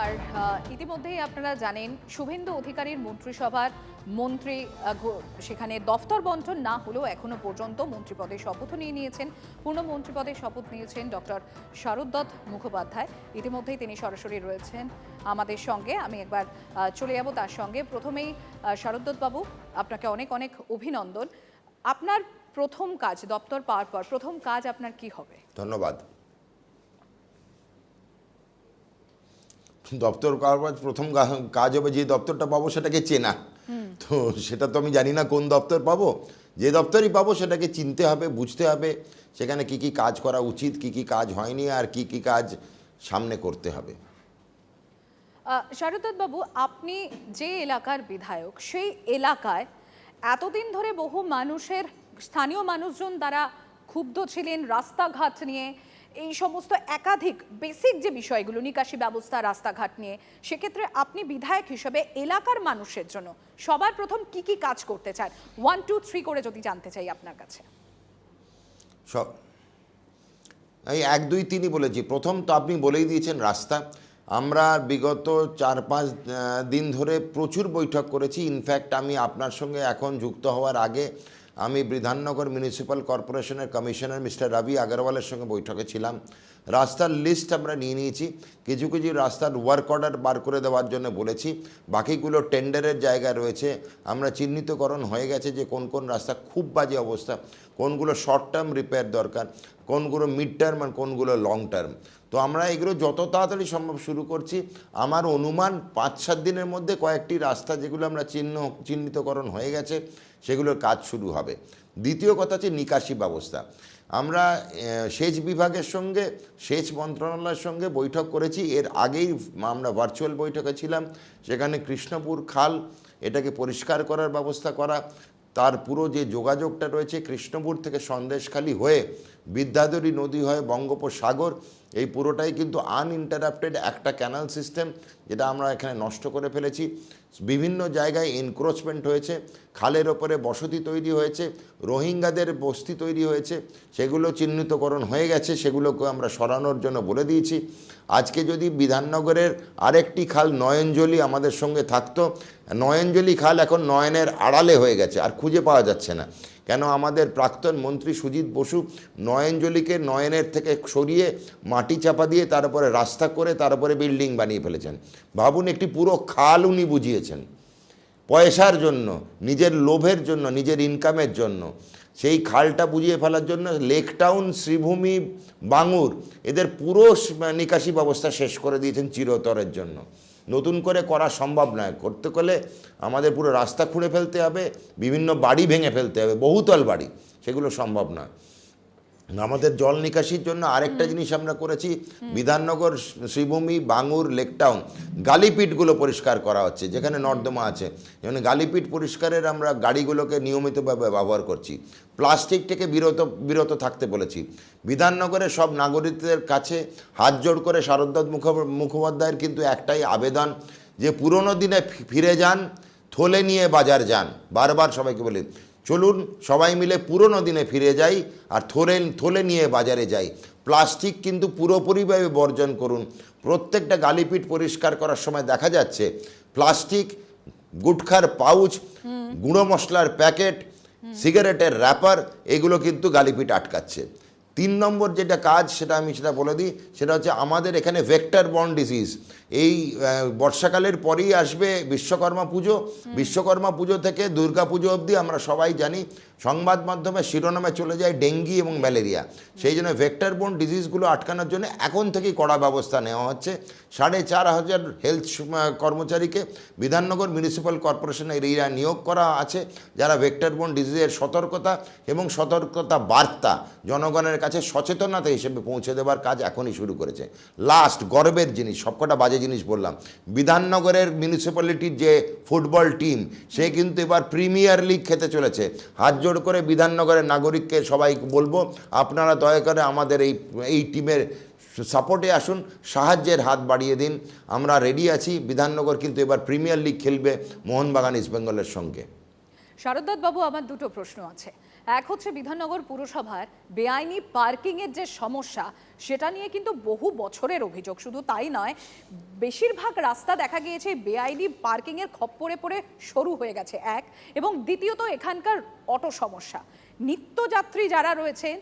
আর ইতিমধ্যেই আপনারা জানেন শুভেন্দু অধিকারীর মন্ত্রিসভার মন্ত্রী সেখানে দফতর বন্টন না হলেও এখনো পর্যন্ত মন্ত্রীপদে শপথ নিয়ে নিয়েছেন, পূর্ণ মন্ত্রীপদে শপথ নিয়েছেন ডক্টর শারদত্ত মুখোপাধ্যায়। ইতিমধ্যেই তিনি সরাসরি রয়েছেন আমাদের সঙ্গে। আমি একবার চলে যাব তার সঙ্গে। প্রথমেই শারদত্ত বাবু, আপনাকে অনেক অনেক অভিনন্দন। আপনার প্রথম কাজ, দপ্তর পাওয়ার পর প্রথম কাজ আপনার কি হবে? ধন্যবাদ। দপ্তর পাওয়ার প্রথম কাজ হবে যে দপ্তরটা পাবো সেটাকে চেনা। তো সেটা তো আমি জানি না কোন দপ্তর পাবো। যে দপ্তরই পাবো সেটাকে চিনতে হবে, বুঝতে হবে সেখানে কি কি কাজ করা উচিত, কি কি কাজ হয়নি, আর কি কি কাজ সামনে করতে হবে। শারদত্ত বাবু, আপনি যে এলাকার বিধায়ক, সেই এলাকায় এতদিন ধরে বহু মানুষের, স্থানীয় মানুষজন তারা ক্ষুব্ধ ছিলেন রাস্তাঘাট নিয়ে, এই সমস্ত একাধিক বেসিক যে বিষয়গুলো, নিকাশি ব্যবস্থা, রাস্তাঘাট নিয়ে। সেক্ষেত্রে আপনি বিধায়ক হিসেবে এলাকার মানুষের জন্য সবার প্রথম কি কি কাজ করতে চান? 1, 2, 3 করে যদি জানতে চাই আপনার কাছে। সব এই 1, 2, 3ই বলেছি। প্রথম তো আপনি বলেই দিয়েছেন রাস্তা। আমরা বিগত 4-5 দিন ধরে প্রচুর বৈঠক করেছি। ইনফ্যাক্ট আমি আপনার সঙ্গে এখন যুক্ত হওয়ার আগে আমি বিধাননগর মিউনিসিপ্যাল কর্পোরেশনের কমিশনার মিস্টার রবি আগরওয়ালের সঙ্গে বৈঠকে ছিলাম। রাস্তার লিস্ট আমরা নিয়ে নিয়েছি। কিছু কিছু রাস্তার ওয়ার্ক অর্ডার বার করে দেওয়ার জন্য বলেছি, বাকিগুলো টেন্ডারের জায়গা রয়েছে। আমরা চিহ্নিতকরণ হয়ে গেছে যে কোন কোন রাস্তা খুব বাজে অবস্থা, কোনগুলো শর্ট টার্ম রিপেয়ার দরকার, কোনগুলো মিড টার্ম আর কোনগুলো লং টার্ম। তো আমরা এগুলো যত তাড়াতাড়ি সম্ভব শুরু করছি। আমার অনুমান 5-7 দিনের মধ্যে কয়েকটি রাস্তা যেগুলো আমরা চিহ্নিতকরণ হয়ে গেছে সেগুলোর কাজ শুরু হবে। দ্বিতীয় কথা হচ্ছে নিকাশি ব্যবস্থা। আমরা সেচ বিভাগের সঙ্গে, সেচ মন্ত্রণালয়ের সঙ্গে বৈঠক করেছি। এর আগেই আমরা ভার্চুয়াল বৈঠকে ছিলাম। সেখানে কৃষ্ণপুর খাল, এটাকে পরিষ্কার করার ব্যবস্থা করা, তার পুরো যে যোগাযোগটা রয়েছে কৃষ্ণপুর থেকে সন্দেশখালী হয়ে বিদ্যাধরী নদী হয়ে বঙ্গোপসাগর, এই পুরোটাই কিন্তু আনইন্টারাপ্টেড একটা ক্যানাল সিস্টেম, যেটা আমরা এখানে নষ্ট করে ফেলেছি। বিভিন্ন জায়গায় এনক্রোচমেন্ট হয়েছে, খালের ওপরে বসতি তৈরি হয়েছে, রোহিঙ্গাদের বস্তি তৈরি হয়েছে, সেগুলো চিহ্নিতকরণ হয়ে গেছে, সেগুলোকে আমরা সরানোর জন্য বলে দিয়েছি। আজকে যদি বিধাননগরের আরেকটি খাল নয়নজলি আমাদের সঙ্গে থাকতো, নয়নজলি খাল এখন নয়নের আড়ালে হয়ে গেছে, আর খুঁজে পাওয়া যাচ্ছে না। কেন আমাদের প্রাক্তন মন্ত্রী সুজিত বসু নয়নজলিকে নয়নের থেকে সরিয়ে মাটি চাপা দিয়ে তারপরে রাস্তা করে তারপরে বিল্ডিং বানিয়ে ফেলেছেন। ভাবুন, একটি পুরো খাল উনি বুঝিয়েছেন পয়সার জন্য, নিজের লোভের জন্য, নিজের ইনকামের জন্য। সেই খালটা বুঝিয়ে ফেলার জন্য লেক টাউন, শ্রীভূমি, বাঙুর, এদের পুরো নিকাশি ব্যবস্থা শেষ করে দিয়েছেন চিরতরের জন্য। নতুন করে করা সম্ভব নয়। করতে গেলে আমাদের পুরো রাস্তা খুঁড়ে ফেলতে হবে, বিভিন্ন বাড়ি ভেঙে ফেলতে হবে, বহুতল বাড়ি, সেগুলো সম্ভব নয়। আমাদের জল নিকাশির জন্য আরেকটা জিনিস আমরা করেছি, বিধাননগর, শ্রীভূমি, বাঙুর, লেকটাউন, গালিপিটগুলো পরিষ্কার করা হচ্ছে যেখানে নর্দমা আছে। যেমন গালিপিট পরিষ্কারের আমরা গাড়িগুলোকে নিয়মিতভাবে ব্যবহার করছি। প্লাস্টিক থেকে বিরত থাকতে বলেছি। বিধাননগরের সব নাগরিকদের কাছে হাত জোড় করে শারদত্ত মুখোপাধ্যায়ের কিন্তু একটাই আবেদন, যে পুরনো দিনে ফিরে যান, থলে নিয়ে বাজার যান। বারবার সবাইকে বলি, চলুন সবাই মিলে পুরনো দিনে ফিরে যাই আর থলে নিয়ে বাজারে যাই। প্লাস্টিক কিন্তু পুরোপুরিভাবে বর্জন করুন। প্রত্যেকটা গালিপিট পরিষ্কার করার সময় দেখা যাচ্ছে প্লাস্টিক, গুটখার পাউচ, গুঁড়ো মশলার প্যাকেট, সিগারেটের র্যাপার, এগুলো কিন্তু গালিপিট আটকাচ্ছে। 3 নম্বর যেটা কাজ সেটা বলে দিই, সেটা হচ্ছে আমাদের এখানে ভেক্টর বর্ন ডিজিজ। এই বর্ষাকালের পরেই আসবে বিশ্বকর্মা পুজো। বিশ্বকর্মা পুজো থেকে দুর্গা পুজো অবধি আমরা সবাই জানি সংবাদ মাধ্যমে শিরোনামে চলে যায় ডেঙ্গি এবং ম্যালেরিয়া। সেই জন্য ভেক্টর বর্ন ডিজিজগুলো আটকানোর জন্য এখন থেকেই কড়া ব্যবস্থা নেওয়া হচ্ছে। 4,500 হেলথ কর্মচারীকে বিধাননগর মিউনিসিপ্যাল কর্পোরেশনের এরিয়া নিয়োগ করা আছে, যারা ভেক্টর বর্ন ডিজিজের সতর্কতা এবং সতর্কতা বার্তা জনগণের কাছে সচেতনতা হিসেবে পৌঁছে দেওয়ার কাজ এখনই শুরু করেছে। লাস্ট গর্বের জিনিস, সবকটা বাজে জিনিস বললাম, বিধাননগরের মিউনিসিপ্যালিটির যে ফুটবল টিম, সে কিন্তু এবার প্রিমিয়ার লিগ খেতে চলেছে। হাত জোড় করে বিধাননগরের নাগরিককে সবাই বলবো, আপনারা দয়া করে আমাদের এই টিমের সাপোর্টে আসুন, সাহায্যের হাত বাড়িয়ে দিন। আমরা রেডি আছি। বিধাননগর কিন্তু এবার প্রিমিয়ার লিগ খেলবে মোহনবাগান ইস্টবেঙ্গলের সঙ্গে। শারদত্ত বাবু, আমার দুটো প্রশ্ন আছে। এক হচ্ছে বিধাননগর পুরসভার বেআইনি পার্কিংয়ের যে সমস্যা সেটা নিয়ে কিন্তু বহু বছরের অভিযোগ। শুধু তাই নয়, বেশিরভাগ রাস্তা দেখা গিয়েছে বেআইনি পার্কিংয়ের খপ্পরে পড়ে সরু হয়ে গেছে এক, এবং দ্বিতীয়ত এখানকার অটো সমস্যা। নিত্যযাত্রী যারা রয়েছেন,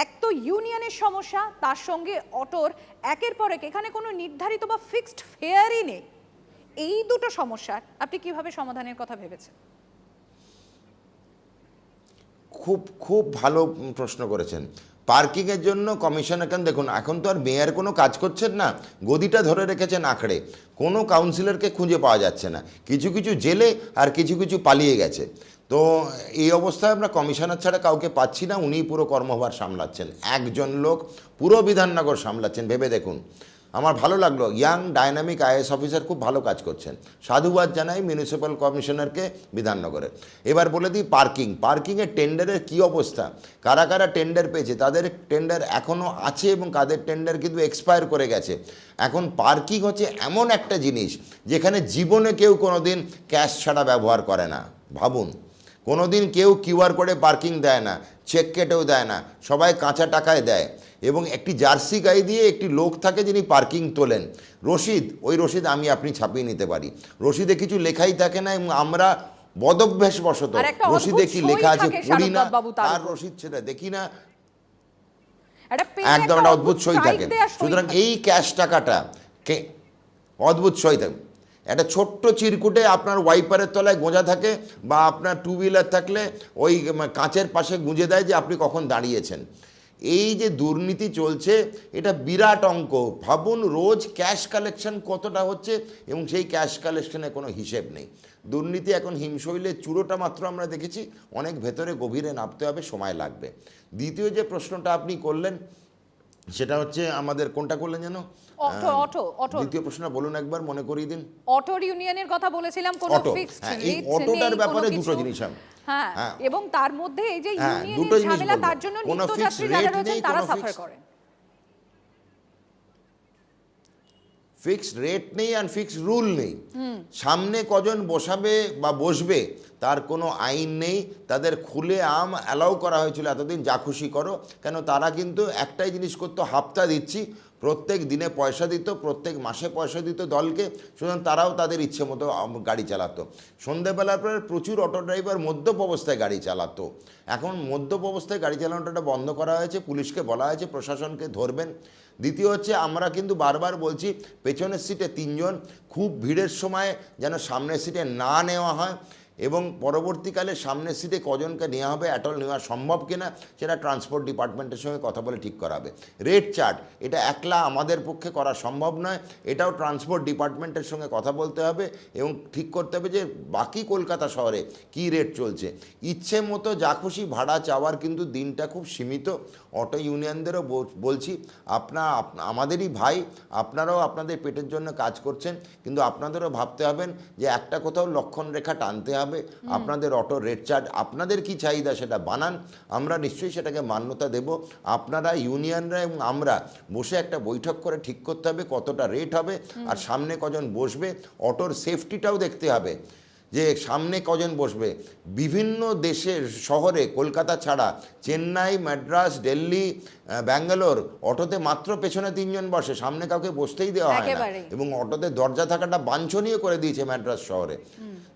এক তো ইউনিয়নের সমস্যা, তার সঙ্গে অটোর একের পর এক, এখানে কোনো নির্ধারিত বা ফিক্সড ফেয়ারই নেই। এই দুটো সমস্যার আপনি কিভাবে সমাধানের কথা ভেবেছেন? খুব খুব ভালো প্রশ্ন করেছেন। পার্কিংয়ের জন্য কমিশন এখন দেখুন, এখন তো আর মেয়র কোনো কাজ করছেন না, গদিটা ধরে রেখেছেন আঁকড়ে, কোনো কাউন্সিলরকে খুঁজে পাওয়া যাচ্ছে না, কিছু কিছু জেলে আর কিছু কিছু পালিয়ে গেছে। তো এই অবস্থায় আমরা কমিশনার ছাড়া কাউকে পাচ্ছি না, উনিই পুরো কর্মভার সামলাচ্ছেন, একজন লোক পুরো বিধাননগর সামলাচ্ছেন। ভেবে দেখুন, আমার ভালো লাগলো, ইয়াং ডাইনামিক আইএএস অফিসার খুব ভালো কাজ করছেন, সাধুবাদ জানাই মিউনিসিপ্যাল কমিশনারকে বিধাননগরের। এবার বলে দিই পার্কিংয়ের টেন্ডারের কী অবস্থা, কারা কারা টেন্ডার পেয়েছে, তাদের টেন্ডার এখনও আছে এবং কাদের টেন্ডার কিন্তু এক্সপায়ার করে গেছে। এখন পার্কিং হচ্ছে এমন একটা জিনিস যেখানে জীবনে কেউ কোনো দিন ক্যাশ ছাড়া ব্যবহার করে না। ভাবুন, কোনো দিন কেউ কিউআর কোডে পার্কিং দেয় না, চেক কেটেও দেয় না, সবাই কাঁচা টাকায় দেয়, এবং একটি জার্সি গাই দিয়ে একটি লোক থাকে যিনি পার্কিং তোলেন। রসিদ, ওই রসিদ আমি আপনি ছাপিয়ে নিতে পারি, রসিদে কিছু লেখাই থাকে না, এবং আমরা বদভ্যাসবশত রসিদে কি লেখা আছে পড়ি না, আর রসিদ সেটা দেখি না, একদম একটা অদ্ভুত সই থাকে। সুতরাং এই ক্যাশ টাকাটা অদ্ভুত সই থাকে, একটা ছোট্ট চিরকুটে আপনার ওয়াইপারের তলায় গোঁজা থাকে, বা আপনার টু হুইলার থাকলে ওই কাঁচের পাশে গুঁজে দেয় যে আপনি কখন দাঁড়িয়েছেন। এই যে দুর্নীতি চলছে, এটা বিরাট অঙ্ক। ভাবুন রোজ ক্যাশ কালেকশন কতটা হচ্ছে, এবং সেই ক্যাশ কালেকশনে কোনো হিসেব নেই। দুর্নীতি এখন হিমশৈলের চূড়োটা মাত্র আমরা দেখেছি, অনেক ভেতরে গভীরে নামতে হবে, সময় লাগবে। দ্বিতীয় যে প্রশ্নটা আপনি করলেন সেটা হচ্ছে আমাদের কোনটা করলেন যেন, অটো দ্বিতীয় প্রশ্নটা বলুন একবার, মনে করিয়ে দিন। অটোর ইউনিয়নের কথা বলেছিলাম, কোনো ফিক্সড রেট নেই, অটোটার ব্যাপারে দুটো জিনিস হ্যাঁ, এবং তার মধ্যে এই যে ইউনিয়নের ঝামেলা, তার জন্য নিত্যযাত্রী যারা রয়েছেন তারা সাফার করেন। ফিক্সড রেট নেই আর ফিক্সড রুল নেই, সামনে কজন বসাবে বা বসবে তার কোনো আইন নেই, তাদের খুলে আম অ্যালাউ করা হয়েছিল এতদিন, যা খুশি করো। কেন, তারা কিন্তু একটাই জিনিস করতো, হাপ্তা দিচ্ছি, প্রত্যেক দিনে পয়সা দিত, প্রত্যেক মাসে পয়সা দিত দলকে, সুতরাং তারাও তাদের ইচ্ছে মতো গাড়ি চালাতো। সন্ধ্যেবেলার পরে প্রচুর অটো ড্রাইভার মদ্যপ অবস্থায় গাড়ি চালাতো। এখন মদ্যপ অবস্থায় গাড়ি চালানোটা বন্ধ করা হয়েছে, পুলিশকে বলা হয়েছে প্রশাসনকে ধরবেন। দ্বিতীয় হচ্ছে, আমরা কিন্তু বারবার বলছি পেছনের সিটে 3 জন, খুব ভিড়ের সময় যেন সামনের সিটে না নেওয়া হয়, এবং পরবর্তীকালে সামনের সিটে কজনকে নেওয়া হবে, অ্যাটল নেওয়া সম্ভব কিনা সেটা ট্রান্সপোর্ট ডিপার্টমেন্টের সঙ্গে কথা বলে ঠিক করা হবে। রেট চার্ট, এটা একলা আমাদের পক্ষে করা সম্ভব নয়, এটাও ট্রান্সপোর্ট ডিপার্টমেন্টের সঙ্গে কথা বলতে হবে, এবং ঠিক করতে হবে যে বাকি কলকাতা শহরে কি রেট চলছে। ইচ্ছে মতো যা খুশি ভাড়া চাওয়ার কিন্তু দিনটা খুব সীমিত। অটো ইউনিয়নদেরও বলছি, আমাদেরই ভাই, আপনারাও আপনাদের পেটের জন্য কাজ করছেন, কিন্তু আপনাদেরও ভাবতে হবেন যে একটা কোথাও লক্ষণ রেখা টানতে হবে। আপনাদের অটো রেট চার্ট, আপনাদের কি চাহিদা সেটা বানান, আমরা নিশ্চয়ই সেটাকে মান্যতা দেব। আপনারা ইউনিয়নরা এবং আমরা বসে একটা বৈঠক করে ঠিক করতে হবে কতটা রেট হবে, আর সামনে কজন বসবে, অটোর সেফটিটাও দেখতে হবে যে সামনে কজন বসবে। বিভিন্ন দেশের শহরে, কলকাতা ছাড়া চেন্নাই, মাদ্রাস, দিল্লি, ব্যাঙ্গালোর, অটোতে মাত্র পেছনে 3 জন বসে, সামনে কাউকে বসতেই দেওয়া হয় না, এবং অটোতে দরজা থাকাটা বাঞ্ছনীয় করে দিয়েছে মাদ্রাস শহরে।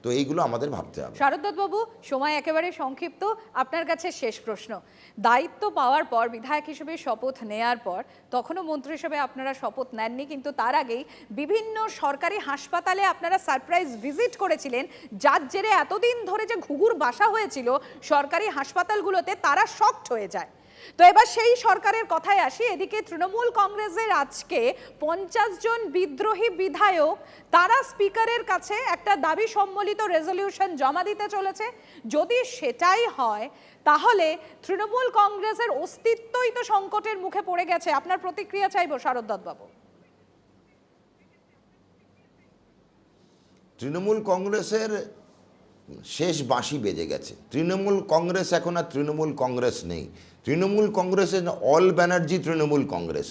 তো এইগুলো আমাদের ভাবতে হবে। শারদ বাবু, সময় একেবারে সংক্ষিপ্ত, আপনার কাছে শেষ প্রশ্ন। দায়িত্ব পাওয়ার পর, বিধায়ক হিসেবে শপথ নেয়ার পর, তখনও মন্ত্রী হিসেবে আপনারা শপথ নেননি, কিন্তু তার আগেই বিভিন্ন সরকারি হাসপাতালে আপনারা সারপ্রাইজ ভিজিট করেছিলেন, যার জেরে এতদিন ধরে যে ঘুঘুর বাসা হয়েছিল সরকারি হাসপাতালগুলোতে, তারা শকড হয়ে যায়। তো এবার সেই সরকারের কথায় আসি। এদিকে তৃণমূল কংগ্রেসের আজকে 50 জন বিদ্রোহী বিধায়ক, তারা স্পিকারের কাছে একটা দাবি সম্বলিত রেজলিউশন জমা দিতে চলেছে। যদি সেটাই হয়, তাহলে তৃণমূল কংগ্রেসের অস্তিত্বই তো সংকটের মুখে পড়ে গেছে। আপনার প্রতিক্রিয়া চাইব শারদ বাবু। তৃণমূল কংগ্রেসের শেষ বাঁশি বেজে গেছে। তৃণমূল কংগ্রেস এখন আর তৃণমূল কংগ্রেস নেই। তৃণমূল কংগ্রেসের অল ব্যানার্জি তৃণমূল কংগ্রেস।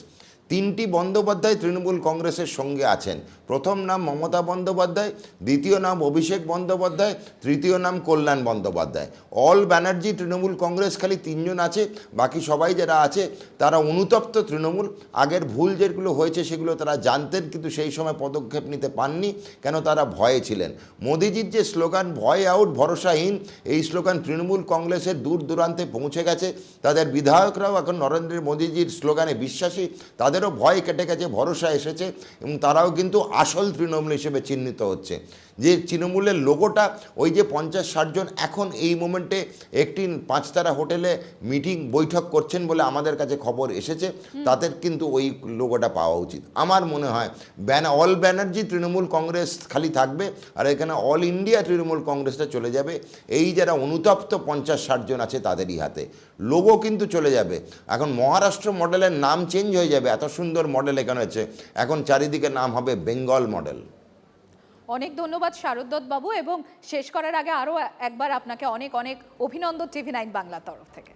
তিনটি বন্দ্যোপাধ্যায় তৃণমূল কংগ্রেসের সঙ্গে আছেন। প্রথম নাম মমতা বন্দ্যোপাধ্যায়, দ্বিতীয় নাম অভিষেক বন্দ্যোপাধ্যায়, তৃতীয় নাম কল্যাণ বন্দ্যোপাধ্যায়। অল ব্যানার্জি তৃণমূল কংগ্রেস খালি তিনজন আছে, বাকি সবাই যারা আছে তারা অনুতপ্ত তৃণমূল। আগের ভুল যেগুলো হয়েছে সেগুলো তারা জানতেন, কিন্তু সেই সময় পদক্ষেপ নিতে পাননি, কেন তারা ভয়ে ছিলেন। মোদিজির যে স্লোগান ভয় আউট ভরসাহীন, এই স্লোগান তৃণমূল কংগ্রেসের দূর দূরান্তে পৌঁছে গেছে। তাদের বিধায়করাও এখন নরেন্দ্র মোদিজির স্লোগানে বিশ্বাসী, তাদেরও ভয় কেটে গেছে, ভরসা এসেছে, এবং তারাও কিন্তু আসল তৃণমূল হিসেবে চিহ্নিত হচ্ছে। যে তৃণমূলের লোগোটা ওই যে 50-60 জন এখন এই মোমেন্টে একটি 5 তারা হোটেলে মিটিং বৈঠক করছেন বলে আমাদের কাছে খবর এসেছে, তাদের কিন্তু ওই লোগোটা পাওয়া উচিত। আমার মনে হয় অল ব্যানার্জি তৃণমূল কংগ্রেস খালি থাকবে, আর এখানে অল ইন্ডিয়া তৃণমূল কংগ্রেসটা চলে যাবে এই যারা অনুতপ্ত 50-60 জন আছে তাদেরই হাতে। লোগো কিন্তু চলে যাবে। এখন মহারাষ্ট্র মডেলের নাম চেঞ্জ হয়ে যাবে, এত সুন্দর মডেল এখানে হচ্ছে, এখন চারিদিকে নাম হবে বেঙ্গল মডেল। অনেক ধন্যবাদ শারদত্ত বাবু, এবং শেষ করার আগে আরও একবার আপনাকে অনেক অনেক অভিনন্দন টিভি9 বাংলার তরফ থেকে।